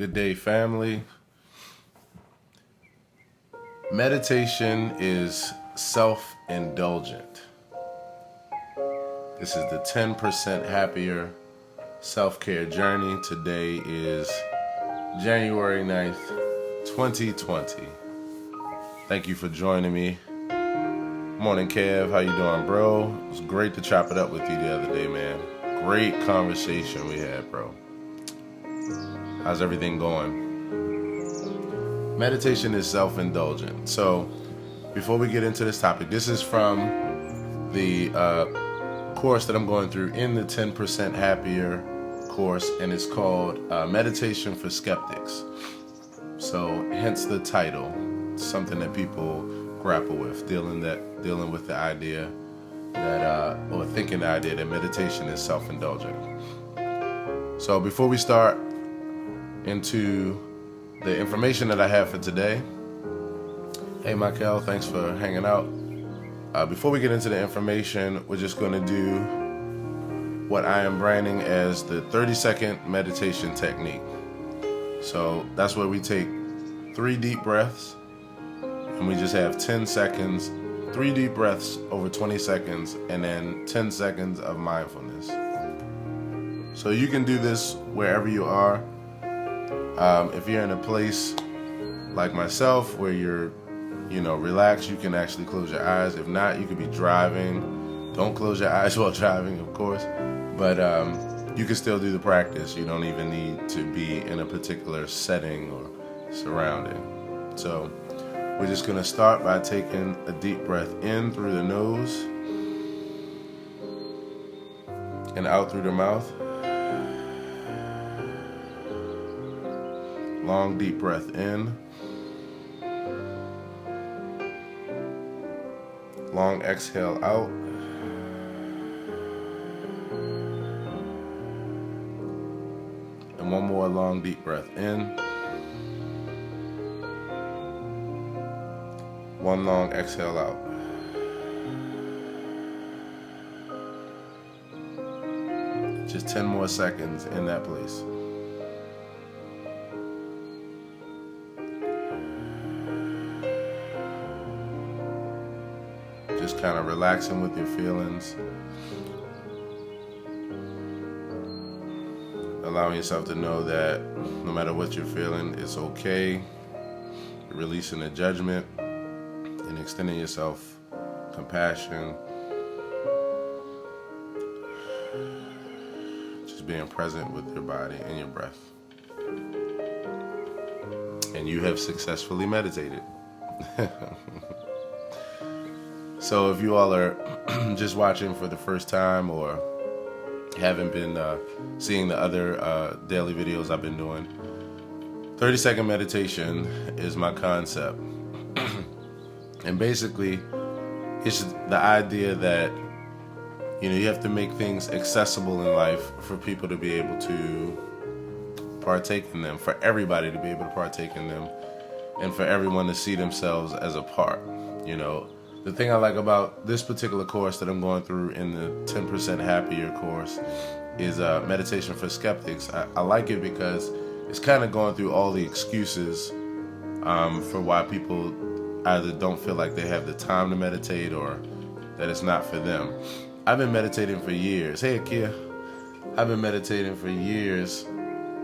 Good day, family. Meditation is self-indulgent. This is the 10% happier self-care journey. Today is January 9th, 2020. Thank you for joining me. Morning, Kev. How you doing, bro? It was great to chop it up with you the other day, man. Great conversation we had, bro. How's everything going? Meditation is self-indulgent. So, before we get into this topic, this is from the course that I'm going through in the 10% Happier course, and it's called Meditation for Skeptics. So, hence the title. It's something that people grapple with, dealing with the idea that, or thinking the idea that meditation is self-indulgent. So, before we start into the information that I have for today. Hey, Michael, thanks for hanging out. Before we get into the information, we're just going to do what I am branding as the 30-second meditation technique. So that's where we take 3 deep breaths, and we just have 10 seconds, 3 deep breaths over 20 seconds, and then 10 seconds of mindfulness. So you can do this wherever you are. If you're in a place like myself where you're, relaxed, you can actually close your eyes. If not, you could be driving. Don't close your eyes while driving, of course. But you can still do the practice. You don't even need to be in a particular setting or surrounding. So we're just going to start by taking a deep breath in through the nose and out through the mouth. Long, deep breath in. Long exhale out. And one more long, deep breath in. One long exhale out. Just 10 more seconds in that place. Just kind of relaxing with your feelings. Allowing yourself to know that no matter what you're feeling, it's okay. Releasing the judgment and extending yourself compassion. Just being present with your body and your breath. And you have successfully meditated. So if you all are just watching for the first time or haven't been seeing the other daily videos I've been doing, 30-second meditation is my concept. And basically, it's the idea that, you have to make things accessible in life for people to be able to partake in them, for everybody to be able to partake in them, and for everyone to see themselves as a part, The thing I like about this particular course that I'm going through in the 10% Happier course is Meditation for Skeptics. I like it because it's kind of going through all the excuses for why people either don't feel like they have the time to meditate or that it's not for them. I've been meditating for years. Hey, Akia. I've been meditating for years,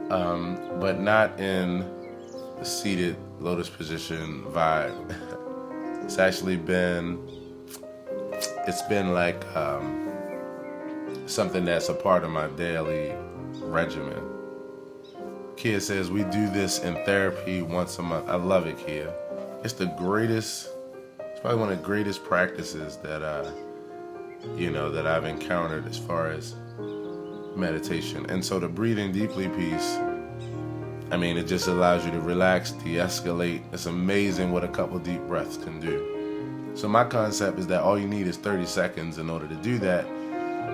but not in the seated lotus position vibe. It's actually been like something that's a part of my daily regimen. Kia says we do this in therapy once a month. I love it, Kia. It's probably one of the greatest practices that that I've encountered as far as meditation. And so the breathing deeply piece, it just allows you to relax, de-escalate. It's amazing what a couple deep breaths can do. So my concept is that all you need is 30 seconds in order to do that.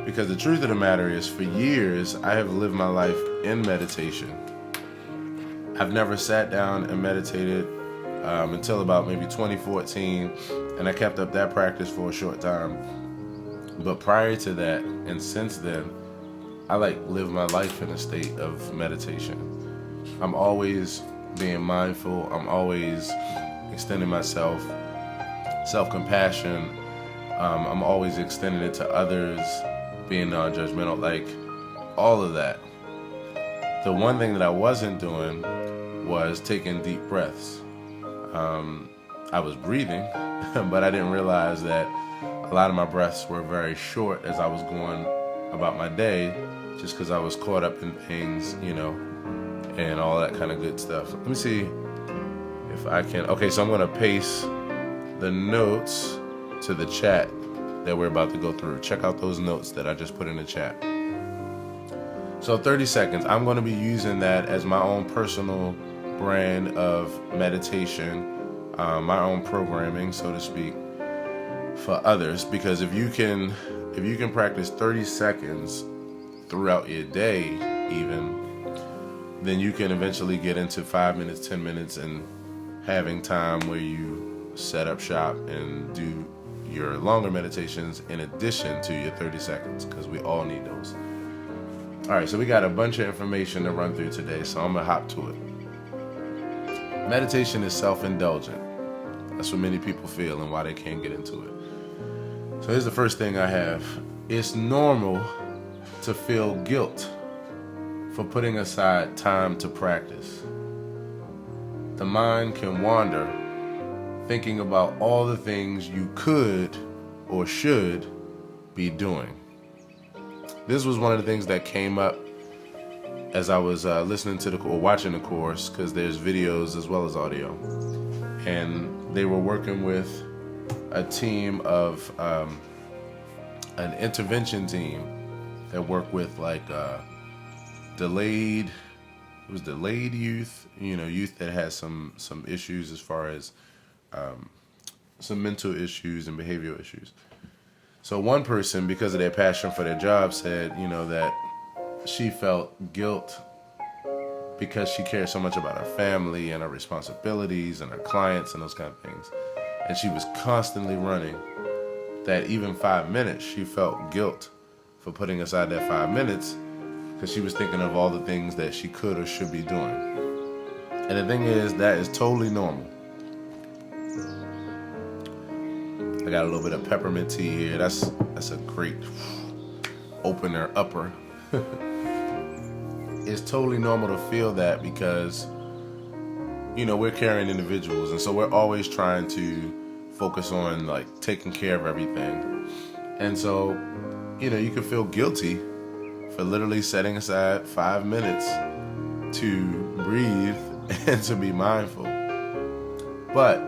Because the truth of the matter is, for years, I have lived my life in meditation. I've never sat down and meditated until about maybe 2014, and I kept up that practice for a short time. But prior to that, and since then, I live my life in a state of meditation. I'm always being mindful. I'm always extending myself, self-compassion. I'm always extending it to others, being non-judgmental, like all of that. The one thing that I wasn't doing was taking deep breaths. I was breathing, but I didn't realize that a lot of my breaths were very short as I was going about my day, just because I was caught up in things, and all that kind of good stuff. Let me see if I can. Okay, so I'm going to paste the notes to the chat that we're about to go through. Check out those notes that I just put in the chat. So 30 seconds, I'm going to be using that as my own personal brand of meditation, my own programming, so to speak, for others. Because if you can practice 30 seconds throughout your day, even, then you can eventually get into 5 minutes, 10 minutes, and having time where you set up shop and do your longer meditations in addition to your 30 seconds, because we all need those. All right, so we got a bunch of information to run through today, so I'm going to hop to it. Meditation is self-indulgent. That's what many people feel and why they can't get into it. So here's the first thing I have. It's normal to feel guilt for putting aside time to practice. The mind can wander, thinking about all the things you could or should be doing. This was one of the things that came up as I was listening to watching the course, because there's videos as well as audio. And they were working with a team of an intervention team that worked with delayed youth, youth that has some issues as far as some mental issues and behavioral issues. So one person, because of their passion for their job, said, that she felt guilt because she cared so much about her family and her responsibilities and her clients and those kind of things. And she was constantly running that even 5 minutes, she felt guilt for putting aside that 5 minutes because she was thinking of all the things that she could or should be doing. And the thing is, that is totally normal. I got a little bit of peppermint tea here. That's a great opener upper. It's totally normal to feel that because, we're caring individuals. And so we're always trying to focus on taking care of everything. And so, you can feel guilty for literally setting aside 5 minutes to breathe and to be mindful. But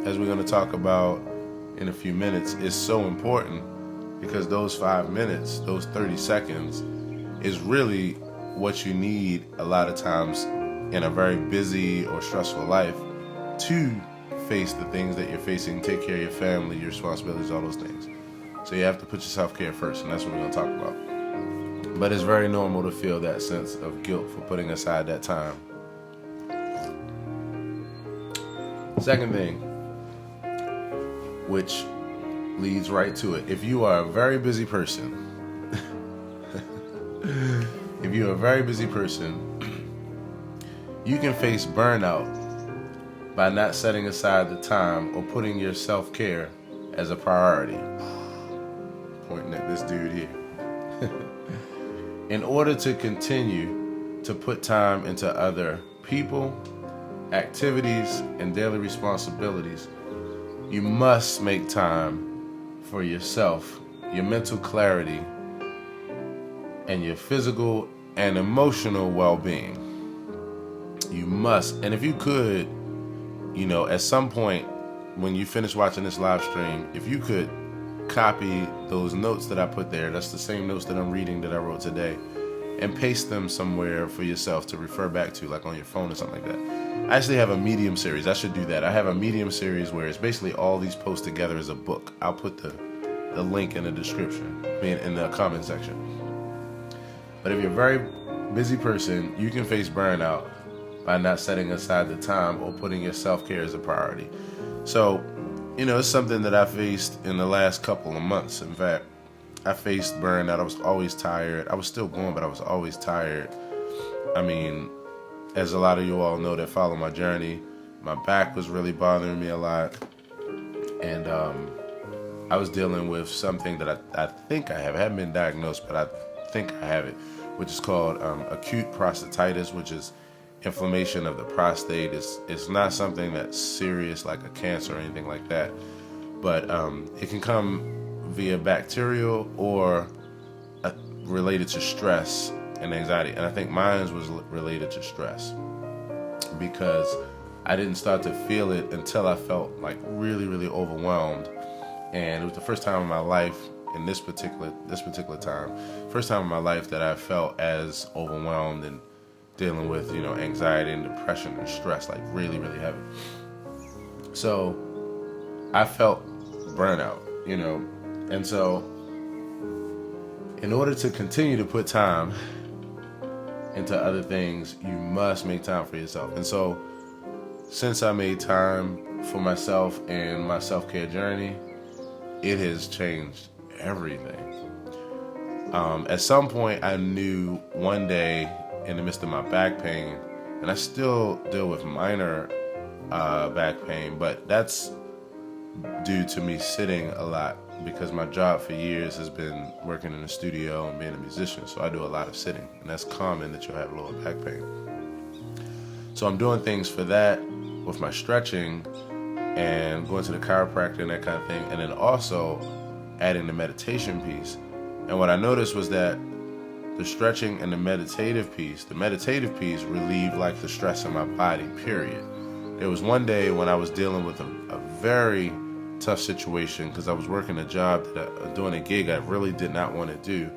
as we're going to talk about in a few minutes, is so important because those 5 minutes, those 30 seconds is really what you need a lot of times in a very busy or stressful life to face the things that you're facing, take care of your family, your responsibilities, all those things. So you have to put your self-care first, and that's what we're going to talk about. But it's very normal to feel that sense of guilt for putting aside that time. Second thing, which leads right to it. If you are a very busy person, you can face burnout by not setting aside the time or putting your self-care as a priority. Pointing at this dude here. In order to continue to put time into other people, activities, and daily responsibilities, you must make time for yourself, your mental clarity, and your physical and emotional well-being. You must. And if you could, at some point when you finish watching this live stream, if you could copy those notes that I put there, that's the same notes that I'm reading that I wrote today, and paste them somewhere for yourself to refer back to, like on your phone or something like that. I actually have a Medium series. I should do that. I have a Medium series where it's basically all these posts together as a book. I'll put the link in the description, in the comment section. But if you're a very busy person, you can face burnout by not setting aside the time or putting your self-care as a priority. So, it's something that I faced in the last couple of months. In fact, I faced burnout. I was always tired. I was still going, but I was always tired. as a lot of you all know that follow my journey, my back was really bothering me a lot. And I was dealing with something that I think I have. I haven't been diagnosed, but I think I have it, which is called acute prostatitis, which is inflammation of the prostate. It's not something that's serious like a cancer or anything like that, but it can come via bacterial or related to stress and anxiety. And I think mine was related to stress, because I didn't start to feel it until I felt like really, really overwhelmed. And it was the first time in my life, in this particular time, first time in my life that I felt as overwhelmed and dealing with, anxiety and depression and stress, like really, really heavy. So I felt burnout, and so in order to continue to put time into other things, you must make time for yourself. And so since I made time for myself and my self-care journey, it has changed everything. At some point, I knew one day in the midst of my back pain, and I still deal with minor back pain, but that's due to me sitting a lot, because my job for years has been working in the studio and being a musician, so I do a lot of sitting, and that's common that you'll have lower back pain. So I'm doing things for that with my stretching and going to the chiropractor and that kind of thing, and then also adding the meditation piece. And what I noticed was that the stretching and the meditative piece relieved like the stress in my body, period. There was one day when I was dealing with a very tough situation, because I was working a job, doing a gig I really did not want to do,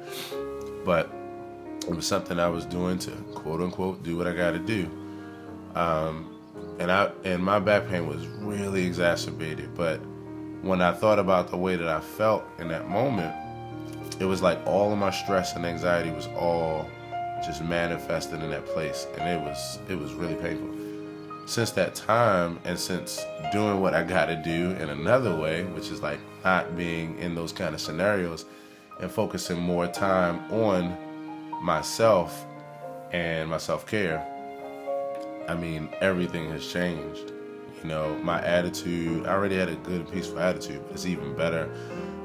but it was something I was doing to quote unquote do what I got to do. And my back pain was really exacerbated. But when I thought about the way that I felt in that moment, it was like all of my stress and anxiety was all just manifested in that place, and it was really painful. Since that time, and since doing what I got to do in another way, which is like not being in those kind of scenarios and focusing more time on myself and my self-care, I mean, everything has changed. My attitude, I already had a good and peaceful attitude, but it's even better.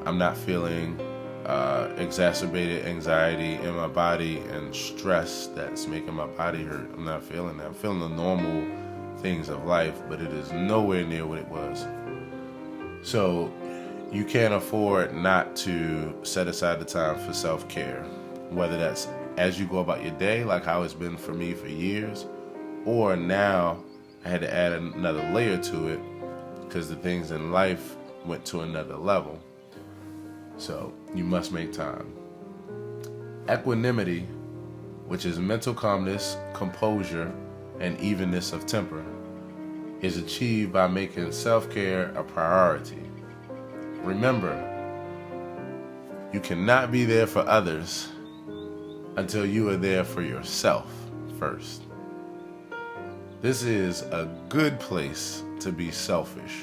I'm not feeling exacerbated anxiety in my body and stress that's making my body hurt. I'm not feeling that. I'm feeling the normal things of life, but it is nowhere near what it was. So you can't afford not to set aside the time for self-care, whether that's as you go about your day, like how it's been for me for years, or now I had to add another layer to it because the things in life went to another level. So you must make time. Equanimity, which is mental calmness, composure, and evenness of temper, is achieved by making self-care a priority. Remember, you cannot be there for others until you are there for yourself first. This is a good place to be selfish.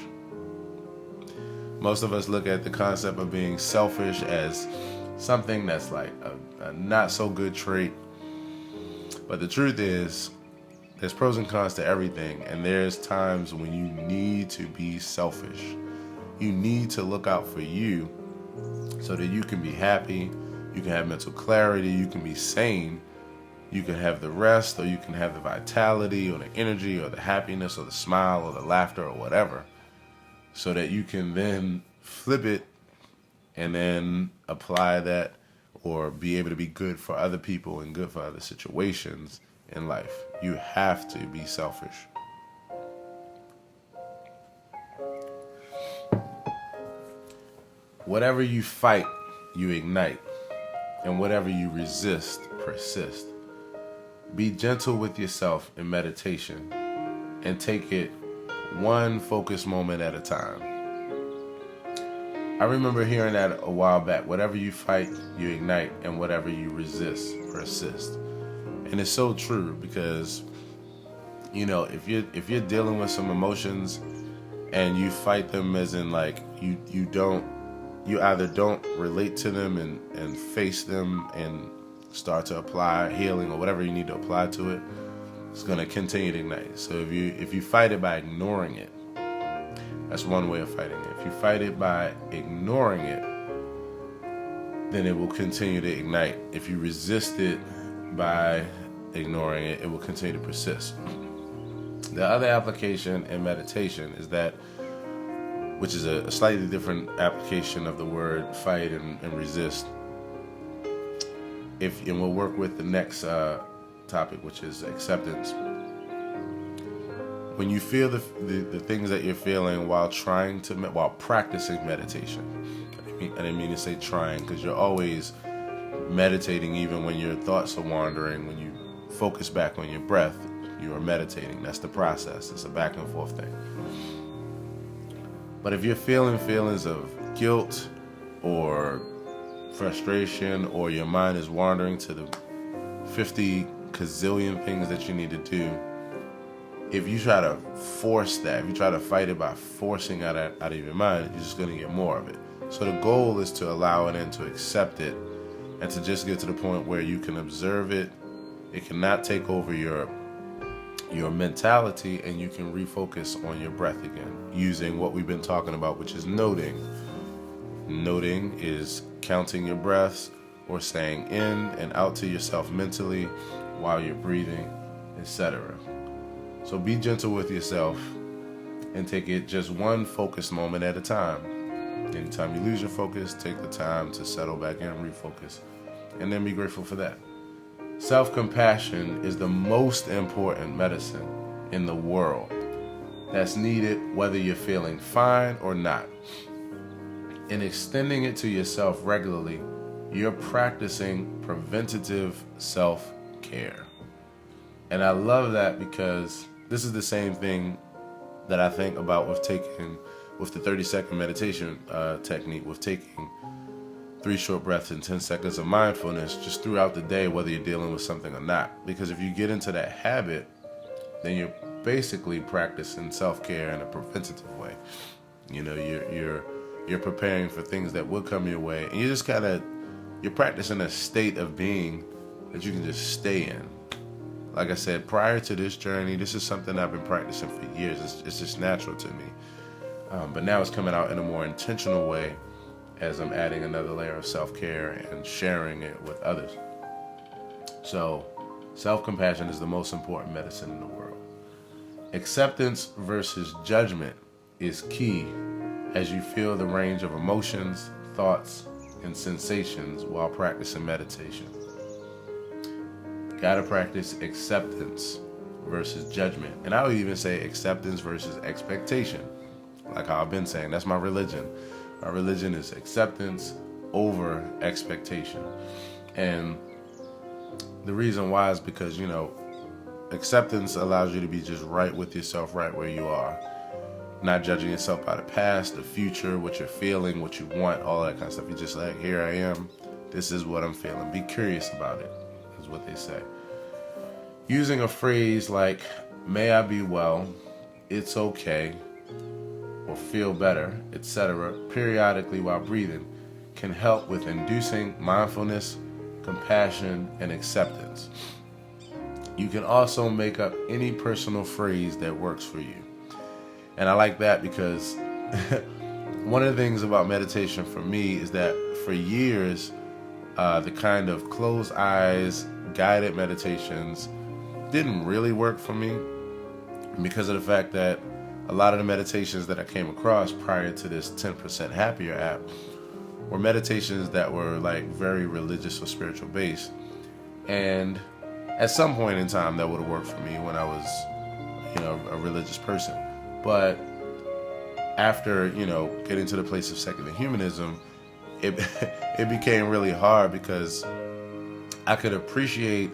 Most of us look at the concept of being selfish as something that's like a not so good trait. But the truth is, there's pros and cons to everything, and there's times when you need to be selfish. You need to look out for you so that you can be happy, you can have mental clarity, you can be sane, you can have the rest, or you can have the vitality or the energy or the happiness or the smile or the laughter or whatever, so that you can then flip it and then apply that or be able to be good for other people and good for other situations in life. You have to be selfish. Whatever you fight, you ignite, and whatever you resist, persist. Be gentle with yourself in meditation and take it one focused moment at a time. I remember hearing that a while back. Whatever you fight, you ignite, and whatever you resist, persist. And it's so true, because if you're dealing with some emotions and you fight them, as in like you either don't relate to them and face them and start to apply healing or whatever you need to apply to it, it's going to continue to ignite. So if you fight it by ignoring it, that's one way of fighting it. If you fight it by ignoring it, then it will continue to ignite. If you resist it by ignoring it, it will continue to persist. The other application in meditation is that, which is a slightly different application of the word fight and resist. And we'll work with the next topic, which is acceptance. When you feel the things that you're feeling while practicing meditation, I didn't mean to say trying, because you're always meditating, even when your thoughts are wandering. When you focus back on your breath, you are meditating. That's the process. It's a back and forth thing. But if you're feeling feelings of guilt or frustration, or your mind is wandering to the 50 gazillion things that you need to do, if you try to force that, if you try to fight it by forcing out of your mind, you're just going to get more of it. So the goal is to allow it and to accept it, and to just get to the point where you can observe it. It cannot take over your mentality, and you can refocus on your breath again using what we've been talking about, which is noting. Noting is counting your breaths or saying in and out to yourself mentally while you're breathing, etc. So be gentle with yourself and take it just one focused moment at a time. Anytime you lose your focus, take the time to settle back in and refocus, and then be grateful for that. Self-compassion is the most important medicine in the world that's needed whether you're feeling fine or not. In extending it to yourself regularly, you're practicing preventative self-care. And I love that, because this is the same thing that I think about with the 30-second meditation technique, with taking 3 short breaths and 10 seconds of mindfulness just throughout the day, whether you're dealing with something or not. Because if you get into that habit, then you're basically practicing self-care in a preventative way. You know, you're preparing for things that will come your way, and you're practicing a state of being that you can just stay in. Like I said, prior to this journey, this is something I've been practicing for years. It's just natural to me. But now it's coming out in a more intentional way as I'm adding another layer of self-care and sharing it with others. So, self-compassion is the most important medicine in the world. Acceptance versus judgment is key as you feel the range of emotions, thoughts, and sensations while practicing meditation. Gotta practice acceptance versus judgment. And I would even say acceptance versus expectation. Like how I've been saying, that's my religion. My religion is acceptance over expectation. And the reason why is because, acceptance allows you to be just right with yourself, right where you are. Not judging yourself by the past, the future, what you're feeling, what you want, all that kind of stuff. You're just like, here I am. This is what I'm feeling. Be curious about it, is what they say. Using a phrase like, may I be well, it's okay, or feel better, etc., periodically while breathing can help with inducing mindfulness, compassion, and acceptance. You can also make up any personal phrase that works for you. And I like that because one of the things about meditation for me is that for years, the kind of closed eyes, guided meditations didn't really work for me because of the fact that a lot of the meditations that I came across prior to this 10% Happier app were meditations that were like very religious or spiritual based. And at some point in time that would have worked for me when I was, a religious person. But after, getting to the place of secular humanism, it became really hard because I could appreciate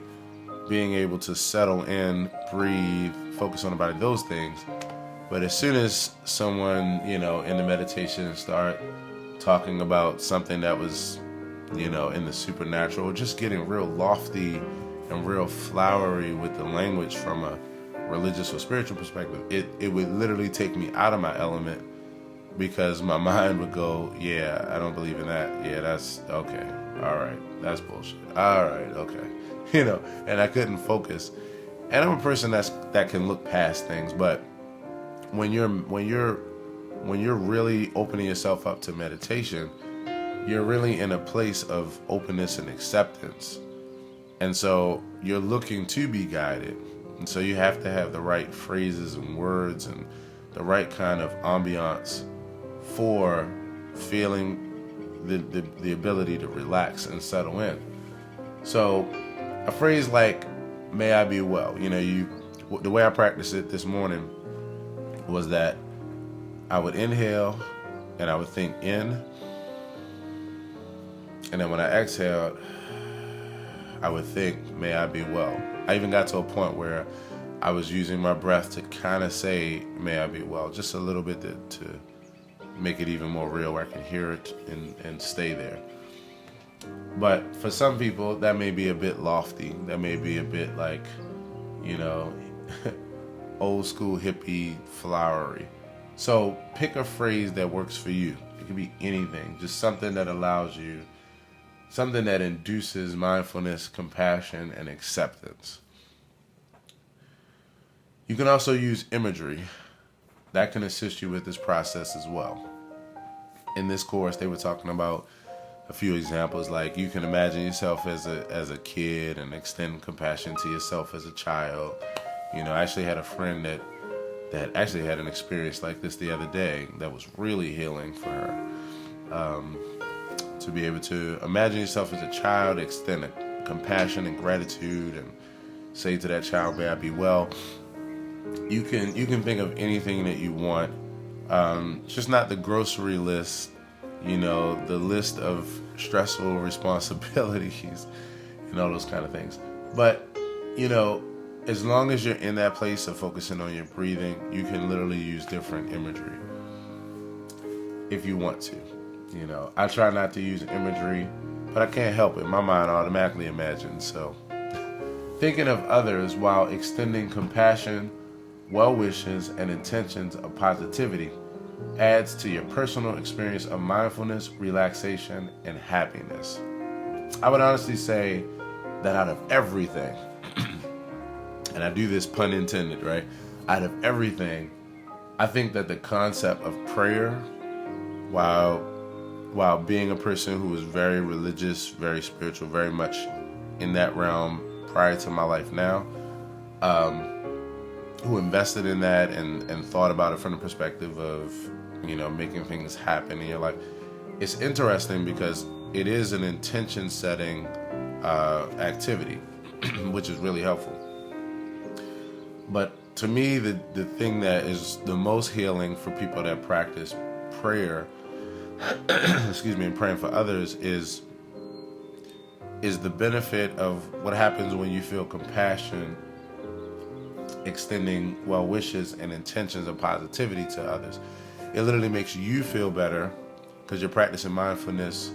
being able to settle in, breathe, focus on the body, those things. But as soon as someone, in the meditation start talking about something that was, in the supernatural, or just getting real lofty and real flowery with the language from a religious or spiritual perspective, it would literally take me out of my element because my mind would go, yeah, I don't believe in that. Yeah, that's okay. All right. That's bullshit. All right. Okay. And I couldn't focus. And I'm a person that can look past things, but when you're really opening yourself up to meditation, you're really in a place of openness and acceptance. And so you're looking to be guided. And so you have to have the right phrases and words and the right kind of ambiance for feeling the ability to relax and settle in. So a phrase like, may I be well, the way I practiced it this morning was that I would inhale and I would think in, and then when I exhaled, I would think, may I be well. I even got to a point where I was using my breath to kind of say, may I be well, just a little bit to make it even more real where I can hear it and stay there. But for some people, that may be a bit lofty. That may be a bit like, old school hippie flowery. So pick a phrase that works for you. It can be anything, just something that allows you, something that induces mindfulness, compassion, and acceptance. You can also use imagery. That can assist you with this process as well. In this course, they were talking about a few examples, like you can imagine yourself as a kid and extend compassion to yourself as a child. I actually had a friend that actually had an experience like this the other day that was really healing for her. To be able to imagine yourself as a child, extend a compassion and gratitude, and say to that child, may I be well. You can think of anything that you want. Just not the grocery list, the list of stressful responsibilities and all those kind of things. But, as long as you're in that place of focusing on your breathing, you can literally use different imagery if you want to. I try not to use imagery, but I can't help it. My mind automatically imagines. So thinking of others while extending compassion, well wishes, and intentions of positivity adds to your personal experience of mindfulness, relaxation, and happiness. I would honestly say that out of everything, and I do this pun intended, right? Out of everything, I think that the concept of prayer, while being a person who was very religious, very spiritual, very much in that realm prior to my life now, who invested in that and thought about it from the perspective of, making things happen in your life. It's interesting because it is an intention setting activity, which is really helpful. But to me, the thing that is the most healing for people that practice prayer, and praying for others is the benefit of what happens when you feel compassion, extending well wishes and intentions of positivity to others. It literally makes you feel better because you're practicing mindfulness.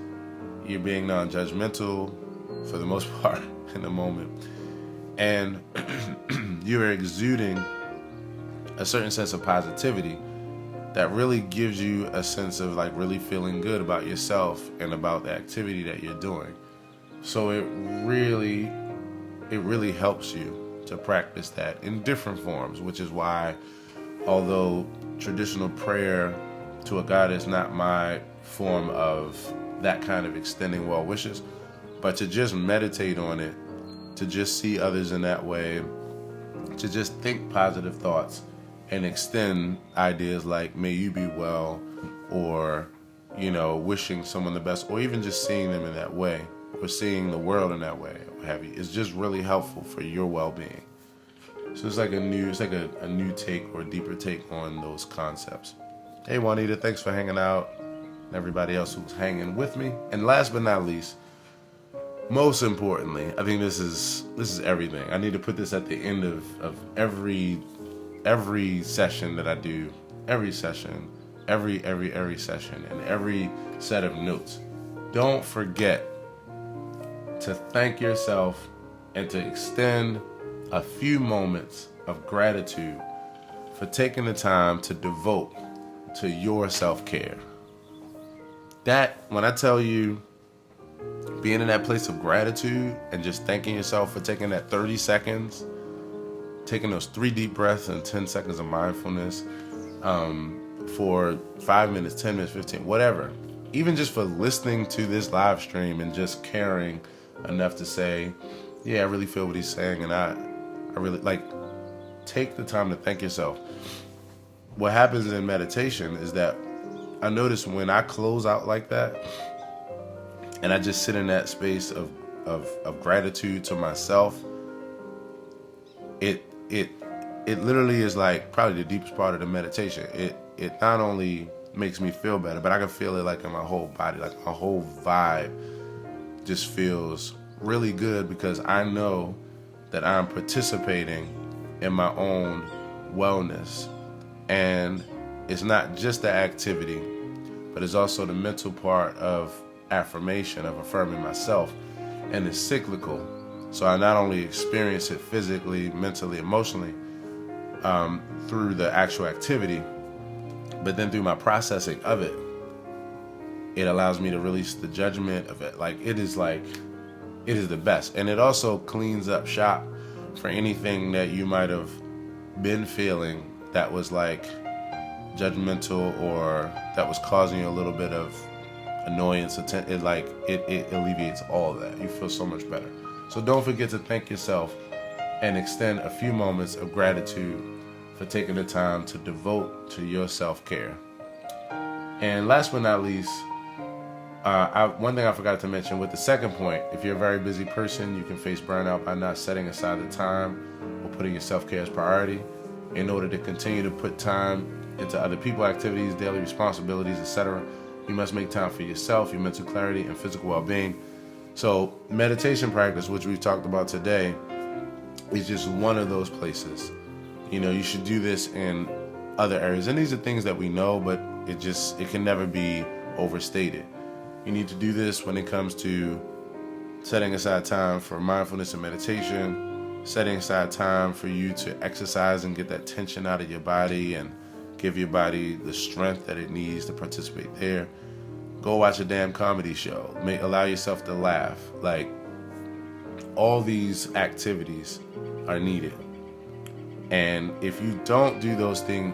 You're being non-judgmental for the most part in the moment. And you're exuding a certain sense of positivity that really gives you a sense of like really feeling good about yourself and about the activity that you're doing. So it really helps you to practice that in different forms, which is why, although traditional prayer to a God is not my form of that kind of extending well wishes, but to just meditate on it, to just see others in that way, to just think positive thoughts and extend ideas like may you be well, or wishing someone the best, or even just seeing them in that way, or seeing the world in that way, or what have you, is just really helpful for your well-being. So it's like a new take or a deeper take on those concepts. Hey Juanita, thanks for hanging out. Everybody else who's hanging with me. And last but not least, most importantly, I think this is everything. I need to put this at the end of every session that I do, every session, every session, and every set of notes. Don't forget to thank yourself and to extend a few moments of gratitude for taking the time to devote to your self-care. That, when I tell you, being in that place of gratitude and just thanking yourself for taking that 30 seconds taking those 3 deep breaths and 10 seconds of mindfulness for 5 minutes, 10 minutes, 15, whatever. Even just for listening to this live stream and just caring enough to say, yeah, I really feel what he's saying, and I really take the time to thank yourself. What happens in meditation is that I notice when I close out like that and I just sit in that space of gratitude to myself, it literally is like probably the deepest part of the meditation. It not only makes me feel better, but I can feel it like in my whole body, like my whole vibe just feels really good, because I know that I'm participating in my own wellness. And it's not just the activity, but it's also the mental part of affirmation, of affirming myself. And it's cyclical. So I not only experience it physically, mentally, emotionally, through the actual activity, but then through my processing of it, it allows me to release the judgment of it. It is the best. And it also cleans up shop for anything that you might have been feeling that was judgmental, or that was causing you a little bit of annoyance. It alleviates all of that. You feel so much better. So don't forget to thank yourself and extend a few moments of gratitude for taking the time to devote to your self-care. And last but not least, one thing I forgot to mention with the second point: if you're a very busy person, you can face burnout by not setting aside the time or putting your self-care as priority. In order to continue to put time into other people, activities, daily responsibilities, etc., you must make time for yourself, your mental clarity, and physical well-being. So meditation practice, which we've talked about today, is just one of those places. You should do this in other areas. And these are things that we know, but it can never be overstated. You need to do this when it comes to setting aside time for mindfulness and meditation, setting aside time for you to exercise and get that tension out of your body and give your body the strength that it needs to participate there. Go watch a damn comedy show. Allow yourself to laugh. All these activities are needed. And if you don't do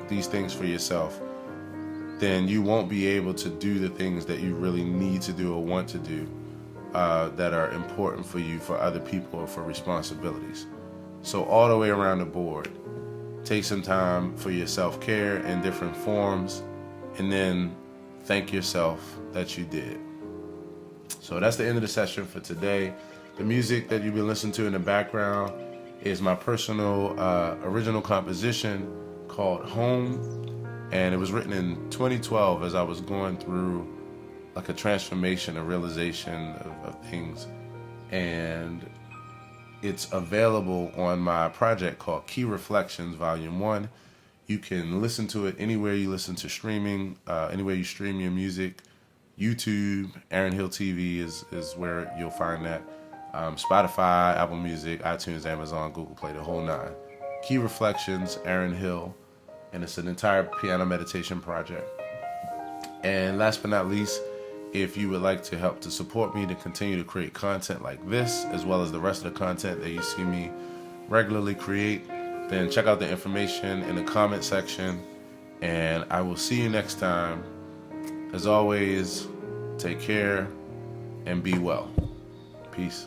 these things for yourself, then you won't be able to do the things that you really need to do or want to do that are important for you, for other people, or for responsibilities. So all the way around the board, take some time for your self-care in different forms, and then thank yourself that you did. So that's the end of the session for today. The music that you've been listening to in the background is my personal original composition called Home, and it was written in 2012 as I was going through a transformation, a realization of things. And it's available on my project called Key Reflections Volume 1. You can listen to it anywhere you listen to streaming, anywhere you stream your music. YouTube, aaronhilltv is where you'll find that. Spotify, Apple Music, iTunes, Amazon, Google Play, the whole nine. Key Reflections, Aaron Hill, and it's an entire piano meditation project. And last but not least, if you would like to help to support me to continue to create content like this, as well as the rest of the content that you see me regularly create, then check out the information in the comment section, and I will see you next time. As always, take care and be well. Peace.